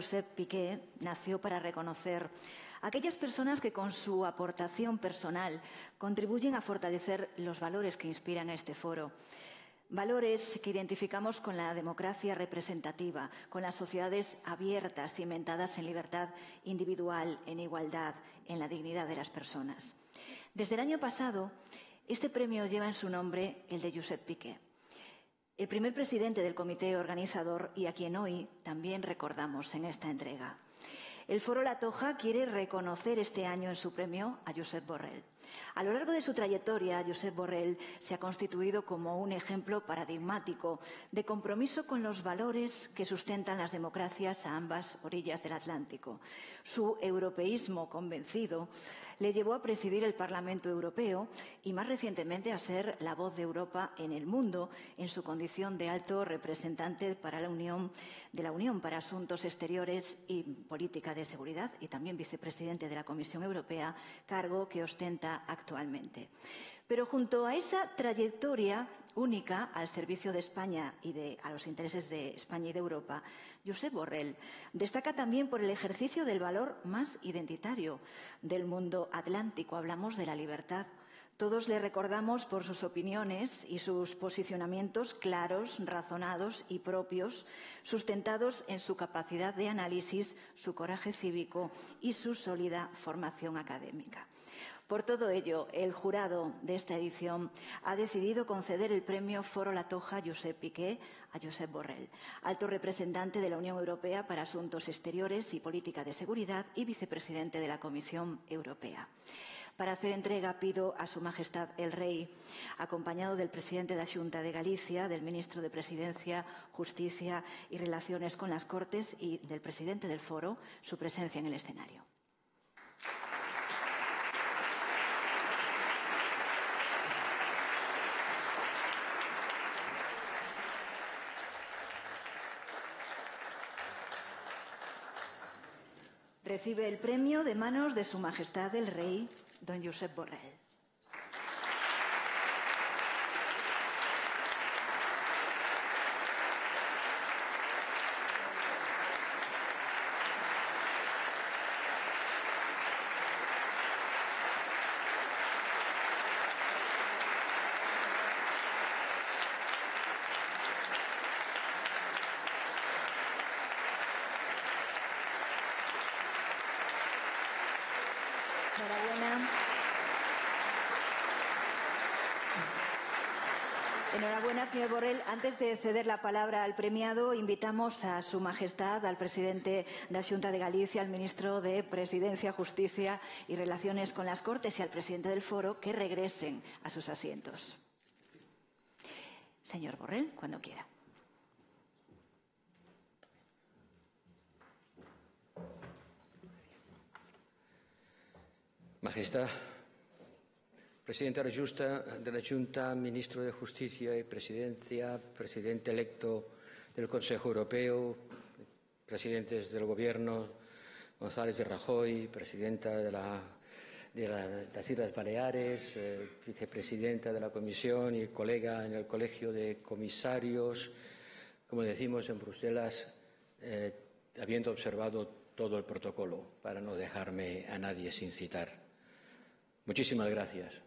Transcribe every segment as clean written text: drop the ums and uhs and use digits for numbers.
Josep Piqué nació para reconocer a aquellas personas que con su aportación personal contribuyen a fortalecer los valores que inspiran a este foro. Valores que identificamos con la democracia representativa, con las sociedades abiertas, cimentadas en libertad individual, en igualdad, en la dignidad de las personas. Desde el año pasado, este premio lleva en su nombre el de Josep Piqué, el primer presidente del comité organizador y a quien hoy también recordamos en esta entrega. El Foro La Toja quiere reconocer este año en su premio a Josep Borrell. A lo largo de su trayectoria, Josep Borrell se ha constituido como un ejemplo paradigmático de compromiso con los valores que sustentan las democracias a ambas orillas del Atlántico. Su europeísmo convencido le llevó a presidir el Parlamento Europeo y, más recientemente, a ser la voz de Europa en el mundo en su condición de alto representante para de la Unión para Asuntos Exteriores y Política de Seguridad y también vicepresidente de la Comisión Europea, cargo que ostenta actualmente. Pero junto a esa trayectoria única al servicio de España y a los intereses de España y de Europa, Josep Borrell destaca también por el ejercicio del valor más identitario del mundo atlántico. Hablamos de la libertad. Todos le recordamos por sus opiniones y sus posicionamientos claros, razonados y propios, sustentados en su capacidad de análisis, su coraje cívico y su sólida formación académica. Por todo ello, el jurado de esta edición ha decidido conceder el premio Foro La Toja Josep Piqué a Josep Borrell, alto representante de la Unión Europea para Asuntos Exteriores y Política de Seguridad y vicepresidente de la Comisión Europea. Para hacer entrega pido a Su Majestad el Rey, acompañado del presidente de la Xunta de Galicia, del ministro de Presidencia, Justicia y Relaciones con las Cortes y del presidente del Foro, su presencia en el escenario. Recibe el premio de manos de Su Majestad el Rey, don Josep Borrell. Enhorabuena, señor Borrell. Antes de ceder la palabra al premiado, invitamos a Su Majestad, al presidente de la Xunta de Galicia, al ministro de Presidencia, Justicia y Relaciones con las Cortes y al presidente del Foro que regresen a sus asientos. Señor Borrell, cuando quiera. Majestad, presidente de la Junta, ministro de Justicia y Presidencia, presidente electo del Consejo Europeo, presidentes del Gobierno, González de Rajoy, presidenta de las Islas Baleares, vicepresidenta de la Comisión y colega en el Colegio de Comisarios, como decimos en Bruselas, habiendo observado todo el protocolo para no dejarme a nadie sin citar. Muchísimas gracias.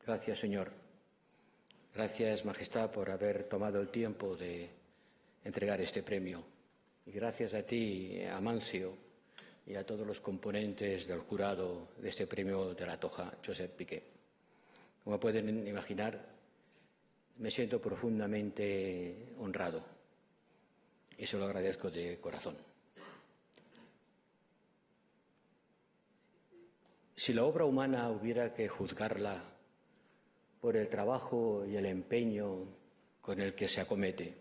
Gracias, señor. Gracias, Majestad, por haber tomado el tiempo de entregar este premio. Y gracias a ti, Amancio, y a todos los componentes del jurado de este premio de La Toja, Josep Piqué. Como pueden imaginar, me siento profundamente honrado y se lo agradezco de corazón. Si la obra humana hubiera que juzgarla por el trabajo y el empeño con el que se acomete,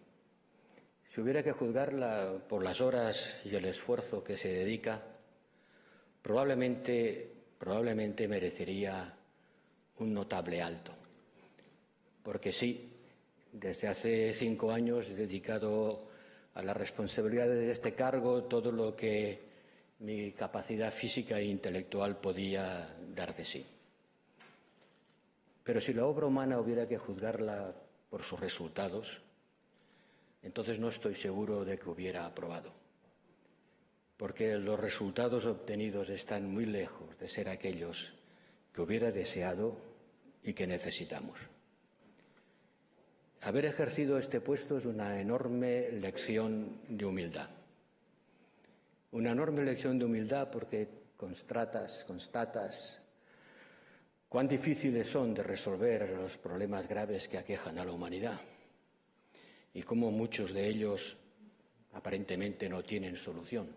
si hubiera que juzgarla por las horas y el esfuerzo que se dedica, probablemente merecería un notable alto. Porque sí, desde hace 5 años he dedicado a la responsabilidad de este cargo todo lo que mi capacidad física e intelectual podía dar de sí. Pero si la obra humana hubiera que juzgarla por sus resultados, entonces no estoy seguro de que hubiera aprobado. porque los resultados obtenidos están muy lejos de ser aquellos que hubiera deseado y que necesitamos. Haber ejercido este puesto es una enorme lección de humildad. Una enorme lección de humildad porque constatas cuán difíciles son de resolver los problemas graves que aquejan a la humanidad y cómo muchos de ellos aparentemente no tienen solución.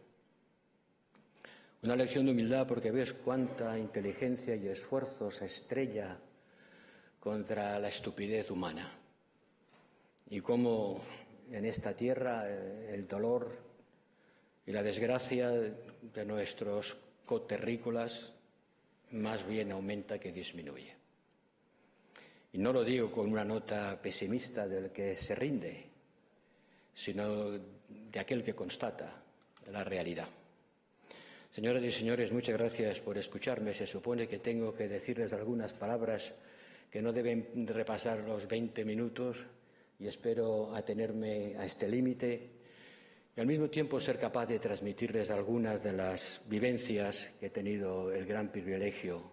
Una lección de humildad porque ves cuánta inteligencia y esfuerzo se estrella contra la estupidez humana y cómo en esta tierra el dolor y la desgracia de nuestros coterrícolas más bien aumenta que disminuye. Y no lo digo con una nota pesimista del que se rinde, sino de aquel que constata la realidad. Señoras y señores, muchas gracias por escucharme. Se supone que tengo que decirles algunas palabras que no deben repasar los 20 minutos y espero atenerme a este límite y al mismo tiempo ser capaz de transmitirles algunas de las vivencias que he tenido el gran privilegio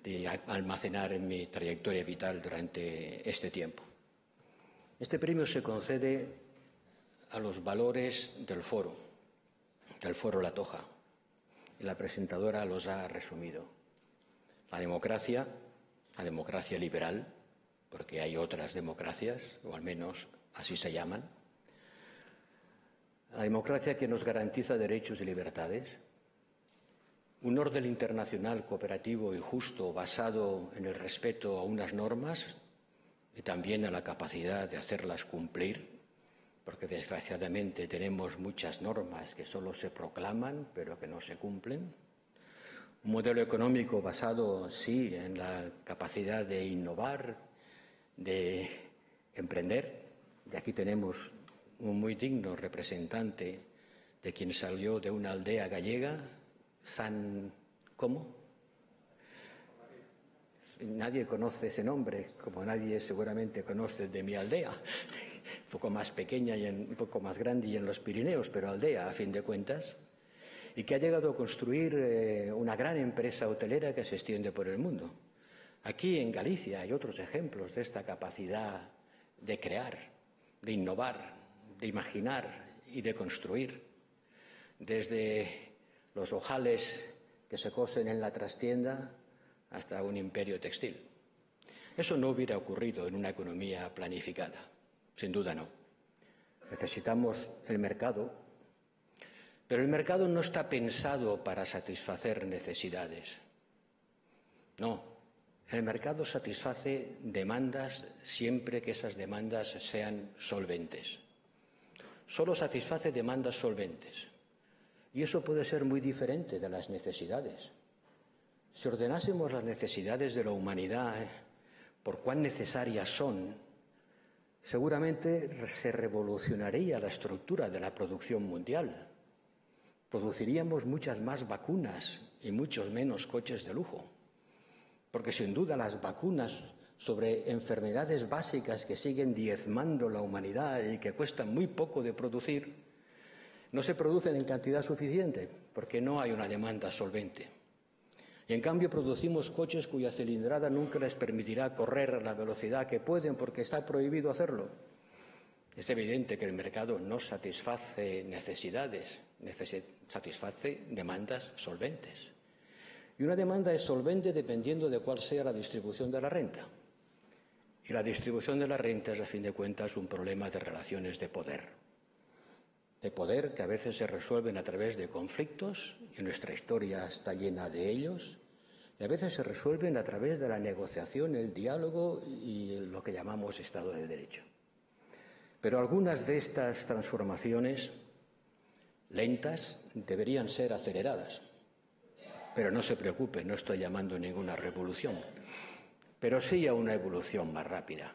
de almacenar en mi trayectoria vital durante este tiempo. Este premio se concede a los valores del Foro La Toja, y la presentadora los ha resumido. La democracia liberal, porque hay otras democracias, o al menos así se llaman. La democracia que nos garantiza derechos y libertades. Un orden internacional cooperativo y justo basado en el respeto a unas normas y también a la capacidad de hacerlas cumplir, porque desgraciadamente tenemos muchas normas que solo se proclaman pero que no se cumplen. Un modelo económico basado, sí, en la capacidad de innovar, de emprender. Y aquí tenemos un muy digno representante de quien salió de una aldea gallega, ¿cómo? Nadie conoce ese nombre, como nadie seguramente conoce el de mi aldea. Un poco más pequeña y un poco más grande y en los Pirineos, pero aldea a fin de cuentas, y que ha llegado a construir una gran empresa hotelera que se extiende por el mundo. Aquí en Galicia hay otros ejemplos de esta capacidad de crear, de innovar, de imaginar y de construir, desde los ojales que se cosen en la trastienda hasta un imperio textil. Eso no hubiera ocurrido en una economía planificada. Sin duda no. Necesitamos el mercado, pero el mercado no está pensado para satisfacer necesidades. No, el mercado satisface demandas siempre que esas demandas sean solventes. Solo satisface demandas solventes. Y eso puede ser muy diferente de las necesidades. Si ordenásemos las necesidades de la humanidad por cuán necesarias son, seguramente se revolucionaría la estructura de la producción mundial. Produciríamos muchas más vacunas y muchos menos coches de lujo. Porque sin duda las vacunas sobre enfermedades básicas que siguen diezmando la humanidad y que cuestan muy poco de producir, no se producen en cantidad suficiente porque no hay una demanda solvente. Y en cambio producimos coches cuya cilindrada nunca les permitirá correr a la velocidad que pueden porque está prohibido hacerlo. Es evidente que el mercado no satisface necesidades, satisface demandas solventes. Y una demanda es solvente dependiendo de cuál sea la distribución de la renta. Y la distribución de la renta es, a fin de cuentas, un problema de relaciones de poder. De poder que a veces se resuelven a través de conflictos, y nuestra historia está llena de ellos, y a veces se resuelven a través de la negociación, el diálogo y lo que llamamos Estado de Derecho. Pero algunas de estas transformaciones lentas deberían ser aceleradas. Pero no se preocupe, no estoy llamando a ninguna revolución, pero sí a una evolución más rápida,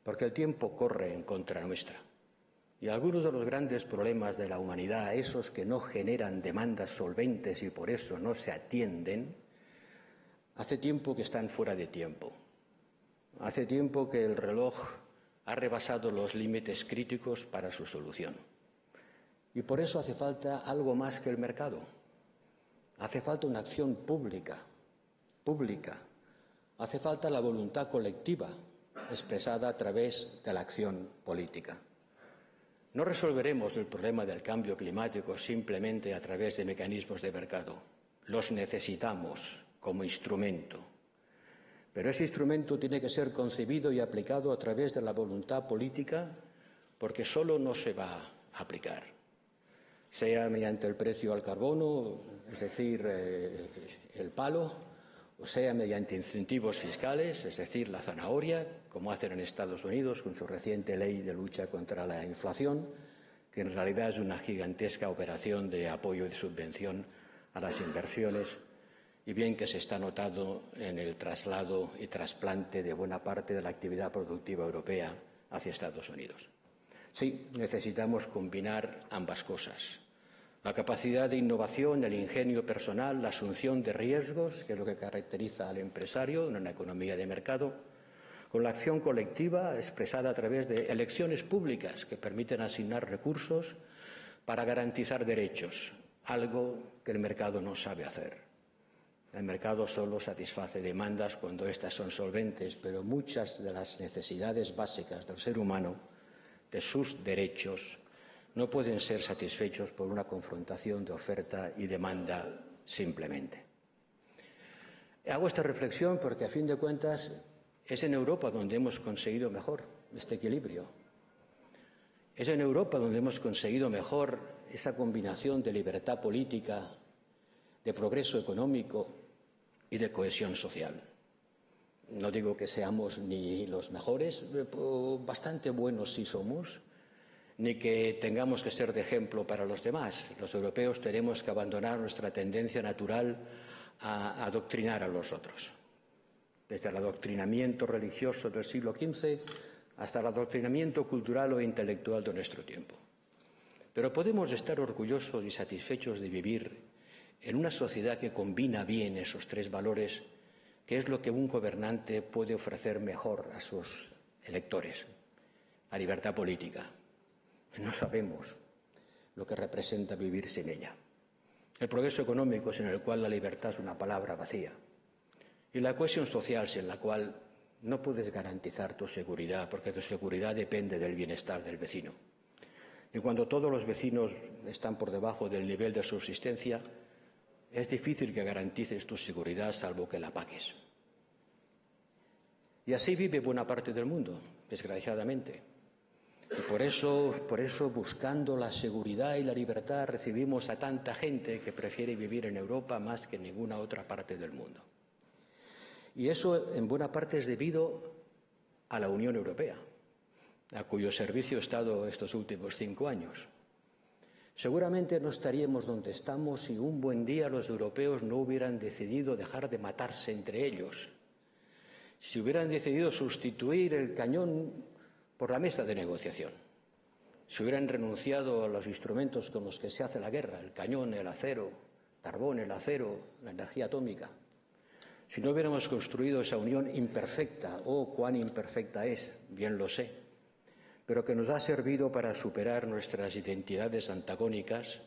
porque el tiempo corre en contra nuestra. Y algunos de los grandes problemas de la humanidad, esos que no generan demandas solventes y por eso no se atienden, hace tiempo que están fuera de tiempo. Hace tiempo que el reloj ha rebasado los límites críticos para su solución. Y por eso hace falta algo más que el mercado. Hace falta una acción pública. Hace falta la voluntad colectiva expresada a través de la acción política. No resolveremos el problema del cambio climático simplemente a través de mecanismos de mercado. Los necesitamos como instrumento. Pero ese instrumento tiene que ser concebido y aplicado a través de la voluntad política, porque solo no se va a aplicar. Sea mediante el precio al carbono, es decir, el palo, o sea mediante incentivos fiscales, es decir, la zanahoria, como hacen en Estados Unidos con su reciente ley de lucha contra la inflación, que en realidad es una gigantesca operación de apoyo y de subvención a las inversiones, y bien que se está notando en el traslado y trasplante de buena parte de la actividad productiva europea hacia Estados Unidos. Sí, necesitamos combinar ambas cosas. La capacidad de innovación, el ingenio personal, la asunción de riesgos, que es lo que caracteriza al empresario en una economía de mercado, con la acción colectiva expresada a través de elecciones públicas que permiten asignar recursos para garantizar derechos, algo que el mercado no sabe hacer. El mercado solo satisface demandas cuando éstas son solventes, pero muchas de las necesidades básicas del ser humano, de sus derechos, no pueden ser satisfechos por una confrontación de oferta y demanda simplemente. Hago esta reflexión porque, a fin de cuentas, es en Europa donde hemos conseguido mejor este equilibrio. Es en Europa donde hemos conseguido mejor esa combinación de libertad política, de progreso económico y de cohesión social. No digo que seamos ni los mejores, bastante buenos sí somos, ni que tengamos que ser de ejemplo para los demás. Los europeos tenemos que abandonar nuestra tendencia natural a adoctrinar a los otros. Desde el adoctrinamiento religioso del siglo XV hasta el adoctrinamiento cultural o intelectual de nuestro tiempo. Pero podemos estar orgullosos y satisfechos de vivir en una sociedad que combina bien esos tres valores, que es lo que un gobernante puede ofrecer mejor a sus electores: la libertad política. No sabemos lo que representa vivir sin ella. El progreso económico, sin el cual la libertad es una palabra vacía. Y la cohesión social, sin la cual no puedes garantizar tu seguridad, porque tu seguridad depende del bienestar del vecino. Y cuando todos los vecinos están por debajo del nivel de subsistencia, es difícil que garantices tu seguridad, salvo que la pagues. Y así vive buena parte del mundo, desgraciadamente. Y por eso, buscando la seguridad y la libertad, recibimos a tanta gente que prefiere vivir en Europa más que en ninguna otra parte del mundo. Y eso, en buena parte, es debido a la Unión Europea, a cuyo servicio he estado estos últimos 5 años. Seguramente no estaríamos donde estamos si un buen día los europeos no hubieran decidido dejar de matarse entre ellos, si hubieran decidido sustituir el cañón por la mesa de negociación, si hubieran renunciado a los instrumentos con los que se hace la guerra, el cañón, el acero, el carbón, el acero, la energía atómica, si no hubiéramos construido esa unión imperfecta, cuán imperfecta es, bien lo sé, pero que nos ha servido para superar nuestras identidades antagónicas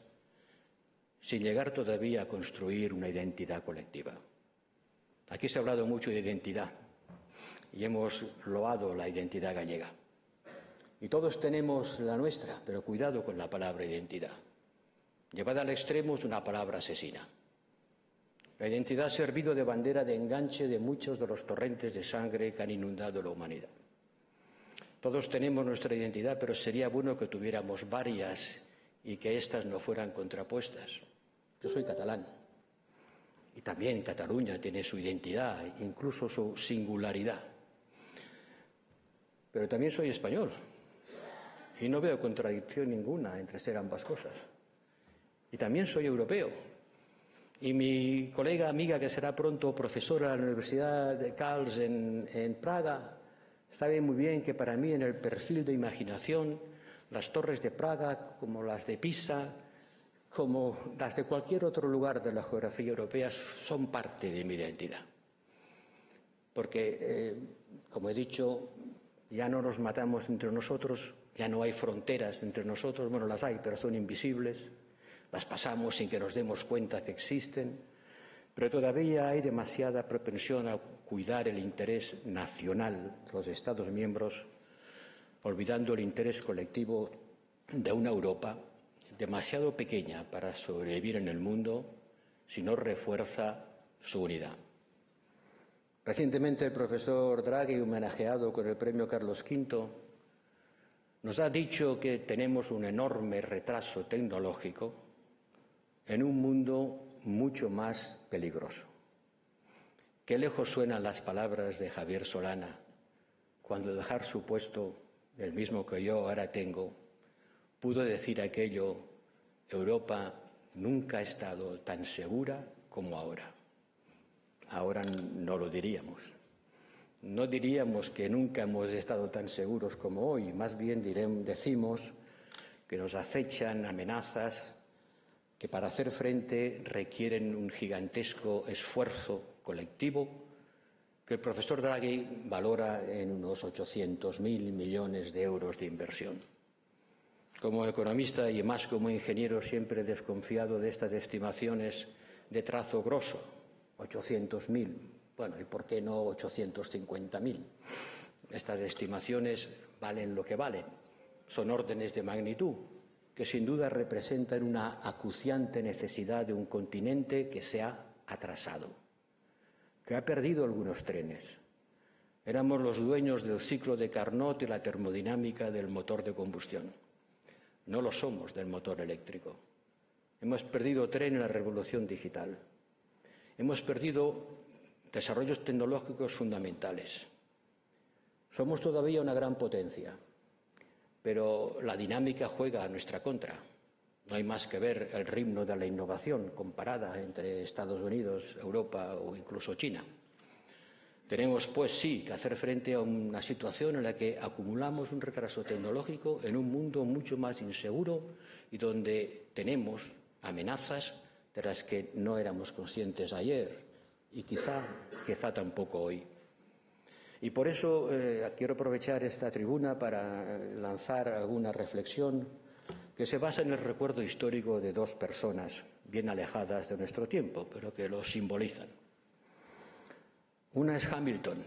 sin llegar todavía a construir una identidad colectiva. Aquí se ha hablado mucho de identidad y hemos loado la identidad gallega. Y todos tenemos la nuestra, pero cuidado con la palabra identidad. Llevada al extremo es una palabra asesina. La identidad ha servido de bandera de enganche de muchos de los torrentes de sangre que han inundado la humanidad. Todos tenemos nuestra identidad, pero sería bueno que tuviéramos varias y que éstas no fueran contrapuestas. Yo soy catalán y también Cataluña tiene su identidad, incluso su singularidad. Pero también soy español. Y no veo contradicción ninguna entre ser ambas cosas. Y también soy europeo. Y mi colega, amiga, que será pronto profesora en la Universidad de Karls en Praga, sabe muy bien que para mí en el perfil de imaginación, las torres de Praga, como las de Pisa, como las de cualquier otro lugar de la geografía europea, son parte de mi identidad. Porque, como he dicho, ya no nos matamos entre nosotros, Ya no hay fronteras entre nosotros, bueno, las hay, pero son invisibles, las pasamos sin que nos demos cuenta que existen, pero todavía hay demasiada propensión a cuidar el interés nacional de los Estados miembros, olvidando el interés colectivo de una Europa demasiado pequeña para sobrevivir en el mundo si no refuerza su unidad. Recientemente el profesor Draghi, homenajeado con el premio Carlos V, nos ha dicho que tenemos un enorme retraso tecnológico en un mundo mucho más peligroso. Qué lejos suenan las palabras de Javier Solana cuando dejar su puesto, el mismo que yo ahora tengo, pudo decir aquello: Europa nunca ha estado tan segura como ahora. Ahora no lo diríamos. No diríamos que nunca hemos estado tan seguros como hoy, más bien decimos que nos acechan amenazas que para hacer frente requieren un gigantesco esfuerzo colectivo que el profesor Draghi valora en unos 800.000 millones de euros de inversión. Como economista y más como ingeniero siempre he desconfiado de estas estimaciones de trazo grosso, 800.000. Bueno, ¿y por qué no 850.000? Estas estimaciones valen lo que valen. Son órdenes de magnitud que sin duda representan una acuciante necesidad de un continente que se ha atrasado, que ha perdido algunos trenes. Éramos los dueños del ciclo de Carnot y la termodinámica del motor de combustión. No lo somos del motor eléctrico. Hemos perdido tren en la revolución digital. Hemos perdido desarrollos tecnológicos fundamentales. Somos todavía una gran potencia, pero la dinámica juega a nuestra contra. No hay más que ver el ritmo de la innovación comparada entre Estados Unidos, Europa o incluso China. Tenemos, pues sí, que hacer frente a una situación en la que acumulamos un retraso tecnológico en un mundo mucho más inseguro y donde tenemos amenazas de las que no éramos conscientes ayer y quizá tampoco hoy. Y por eso quiero aprovechar esta tribuna para lanzar alguna reflexión que se basa en el recuerdo histórico de dos personas bien alejadas de nuestro tiempo, pero que lo simbolizan. Una es Hamilton.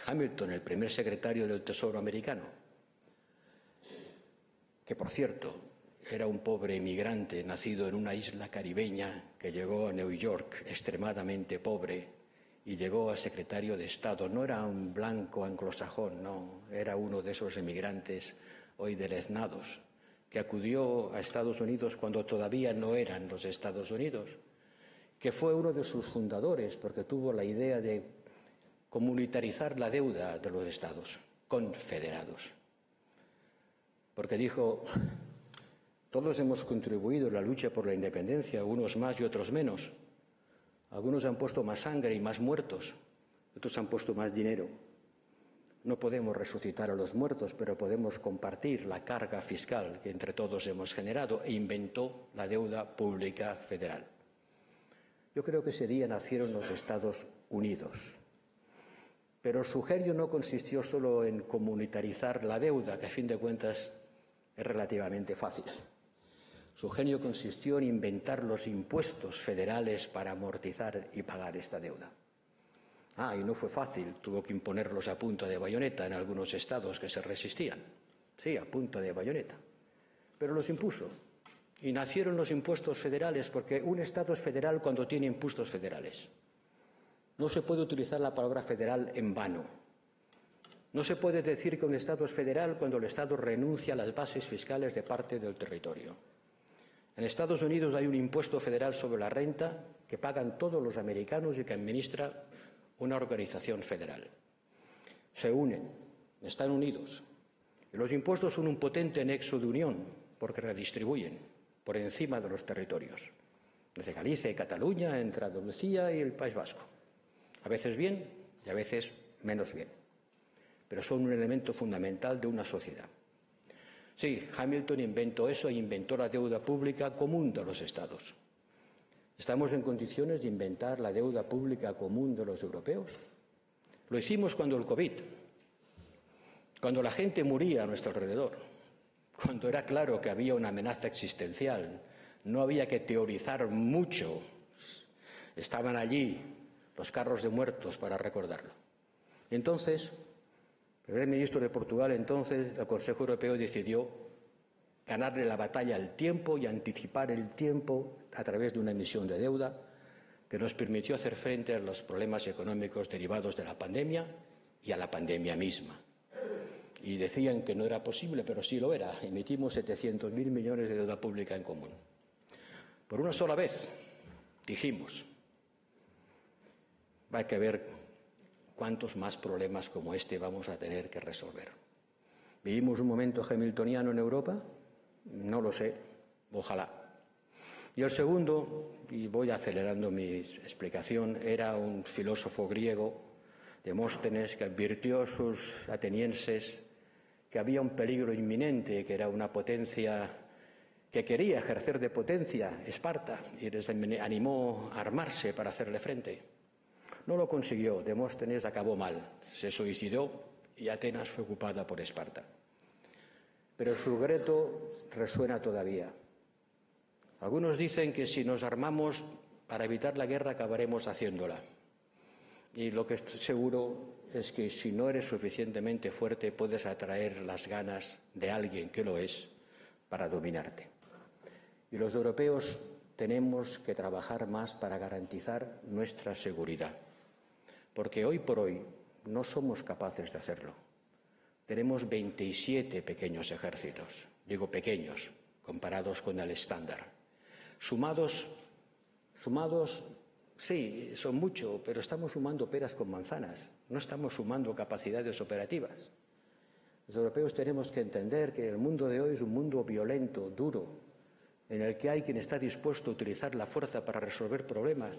Hamilton, el primer secretario del Tesoro americano, que, por cierto, era un pobre inmigrante nacido en una isla caribeña que llegó a New York extremadamente pobre y llegó a secretario de Estado. No era un blanco anglosajón, no, era uno de esos inmigrantes hoy deleznados que acudió a Estados Unidos cuando todavía no eran los Estados Unidos, que fue uno de sus fundadores porque tuvo la idea de comunitarizar la deuda de los Estados confederados. Porque dijo: todos hemos contribuido en la lucha por la independencia, unos más y otros menos. Algunos han puesto más sangre y más muertos, otros han puesto más dinero. No podemos resucitar a los muertos, pero podemos compartir la carga fiscal que entre todos hemos generado, e inventó la deuda pública federal. Yo creo que ese día nacieron los Estados Unidos. Pero su genio no consistió solo en comunitarizar la deuda, que a fin de cuentas es relativamente fácil. Su genio consistió en inventar los impuestos federales para amortizar y pagar esta deuda. Y no fue fácil, tuvo que imponerlos a punta de bayoneta en algunos estados que se resistían. Sí, a punta de bayoneta. Pero los impuso. Y nacieron los impuestos federales, porque un estado es federal cuando tiene impuestos federales. No se puede utilizar la palabra federal en vano. No se puede decir que un estado es federal cuando el estado renuncia a las bases fiscales de parte del territorio. En Estados Unidos hay un impuesto federal sobre la renta que pagan todos los americanos y que administra una organización federal. Se unen, están unidos. Y los impuestos son un potente nexo de unión porque redistribuyen por encima de los territorios. Desde Galicia y Cataluña, entre Andalucía y el País Vasco. A veces bien y a veces menos bien. Pero son un elemento fundamental de una sociedad. Sí, Hamilton inventó eso e inventó la deuda pública común de los Estados. ¿Estamos en condiciones de inventar la deuda pública común de los europeos? Lo hicimos cuando el COVID. cuando la gente moría a nuestro alrededor, cuando era claro que había una amenaza existencial, no había que teorizar mucho. Estaban allí los carros de muertos para recordarlo. Y entonces, el primer ministro de Portugal, entonces, el Consejo Europeo decidió ganarle la batalla al tiempo y anticipar el tiempo a través de una emisión de deuda que nos permitió hacer frente a los problemas económicos derivados de la pandemia y a la pandemia misma. Y decían que no era posible, pero sí lo era. Emitimos 700.000 millones de deuda pública en común. Por una sola vez dijimos, hay que ver cuántos más problemas como este vamos a tener que resolver. ¿Vivimos un momento hamiltoniano en Europa? No lo sé, ojalá. Y el segundo, y voy acelerando mi explicación, era un filósofo griego, Demóstenes, que advirtió a sus atenienses que había un peligro inminente, que era una potencia que quería ejercer de potencia, Esparta, y les animó a armarse para hacerle frente. No lo consiguió, Demóstenes acabó mal, se suicidó y Atenas fue ocupada por Esparta. Pero su grito resuena todavía. Algunos dicen que si nos armamos para evitar la guerra acabaremos haciéndola. Y lo que estoy seguro es que si no eres suficientemente fuerte puedes atraer las ganas de alguien que lo es para dominarte. Y los europeos tenemos que trabajar más para garantizar nuestra seguridad. Porque hoy por hoy no somos capaces de hacerlo. Tenemos 27 pequeños ejércitos, digo pequeños, comparados con el estándar. Sumados, sí, son mucho, pero estamos sumando peras con manzanas, no estamos sumando capacidades operativas. Los europeos tenemos que entender que el mundo de hoy es un mundo violento, duro, en el que hay quien está dispuesto a utilizar la fuerza para resolver problemas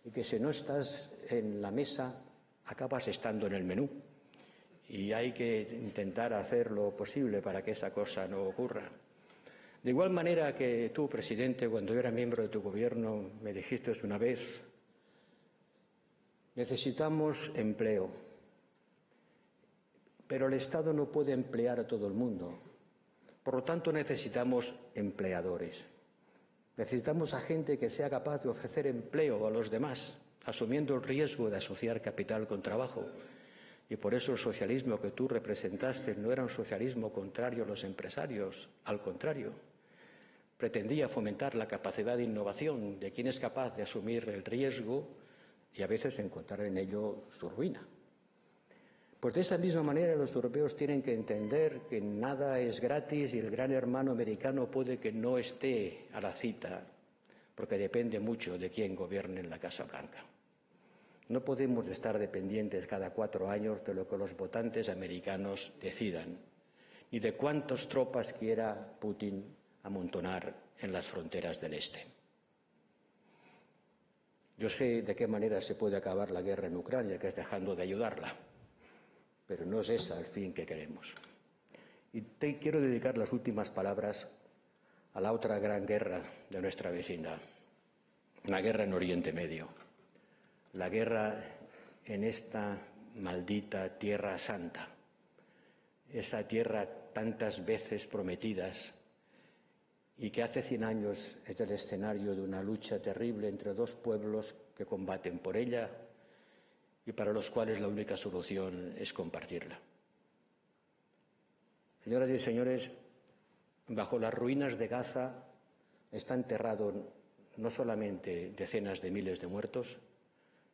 y que si no estás en la mesa, acabas estando en el menú. Y hay que intentar hacer lo posible para que esa cosa no ocurra. De igual manera que tú, presidente, cuando yo era miembro de tu gobierno, me dijiste una vez, necesitamos empleo, pero el Estado no puede emplear a todo el mundo. Por lo tanto, necesitamos empleadores. Necesitamos a gente que sea capaz de ofrecer empleo a los demás, asumiendo el riesgo de asociar capital con trabajo. Y por eso el socialismo que tú representaste no era un socialismo contrario a los empresarios, al contrario. Pretendía fomentar la capacidad de innovación de quien es capaz de asumir el riesgo y a veces encontrar en ello su ruina. Pues de esa misma manera los europeos tienen que entender que nada es gratis y el gran hermano americano puede que no esté a la cita, porque depende mucho de quién gobierne en la Casa Blanca. No podemos estar dependientes cada 4 años de lo que los votantes americanos decidan, ni de cuántas tropas quiera Putin amontonar en las fronteras del este. Yo sé de qué manera se puede acabar la guerra en Ucrania, que es dejando de ayudarla, pero no es ese el fin que queremos. Y quiero dedicar las últimas palabras a la otra gran guerra de nuestra vecindad, la guerra en Oriente Medio. La guerra en esta maldita Tierra Santa, esa tierra tantas veces prometidas y que hace 100 años es el escenario de una lucha terrible entre dos pueblos que combaten por ella y para los cuales la única solución es compartirla. Señoras y señores, bajo las ruinas de Gaza está enterrado no solamente decenas de miles de muertos,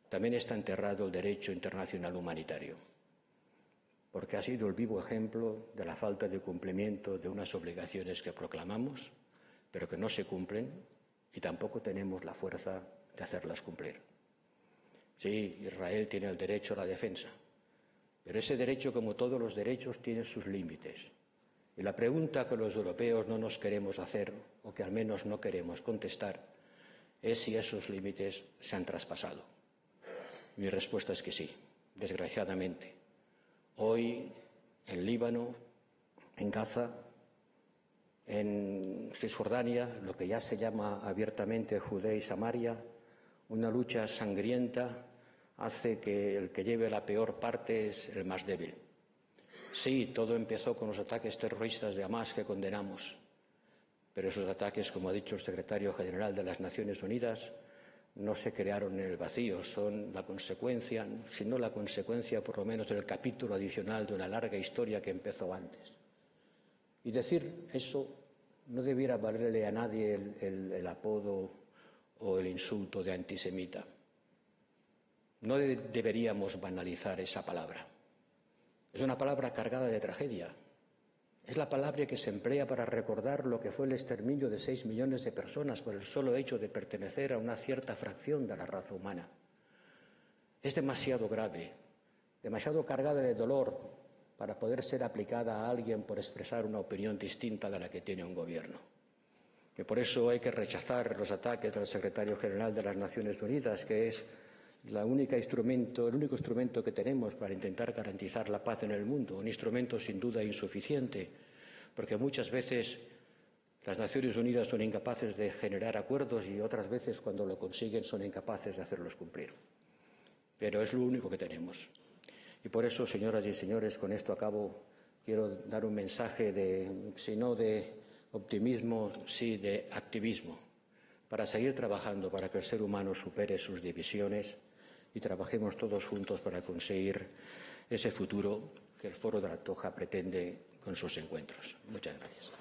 también está enterrado el derecho internacional humanitario, porque ha sido el vivo ejemplo de la falta de cumplimiento de unas obligaciones que proclamamos, pero que no se cumplen y tampoco tenemos la fuerza de hacerlas cumplir. Sí, Israel tiene el derecho a la defensa, pero ese derecho, como todos los derechos, tiene sus límites. Y la pregunta que los europeos no nos queremos hacer, o que al menos no queremos contestar, es si esos límites se han traspasado. Mi respuesta es que sí, desgraciadamente. Hoy, en Líbano, en Gaza, en Cisjordania, lo que ya se llama abiertamente Judea y Samaria, una lucha sangrienta hace que el que lleve la peor parte es el más débil. Sí, todo empezó con los ataques terroristas de Hamás que condenamos, pero esos ataques, como ha dicho el secretario general de las Naciones Unidas, no se crearon en el vacío, son la consecuencia, si no la consecuencia, por lo menos del capítulo adicional de una larga historia que empezó antes. Y decir eso no debiera valerle a nadie el apodo o el insulto de antisemita. No deberíamos banalizar esa palabra. Es una palabra cargada de tragedia. Es la palabra que se emplea para recordar lo que fue el exterminio de 6 millones de personas por el solo hecho de pertenecer a una cierta fracción de la raza humana. Es demasiado grave, demasiado cargada de dolor para poder ser aplicada a alguien por expresar una opinión distinta de la que tiene un gobierno. Que por eso hay que rechazar los ataques del secretario general de las Naciones Unidas, que es el único instrumento que tenemos para intentar garantizar la paz en el mundo, un instrumento sin duda insuficiente, porque muchas veces las Naciones Unidas son incapaces de generar acuerdos y otras veces, cuando lo consiguen, son incapaces de hacerlos cumplir. Pero es lo único que tenemos. Y por eso, señoras y señores, con esto acabo, quiero dar un mensaje si no de optimismo, sí de activismo, para seguir trabajando para que el ser humano supere sus divisiones y trabajemos todos juntos para conseguir ese futuro que el Foro de la Toja pretende con sus encuentros. Muchas gracias.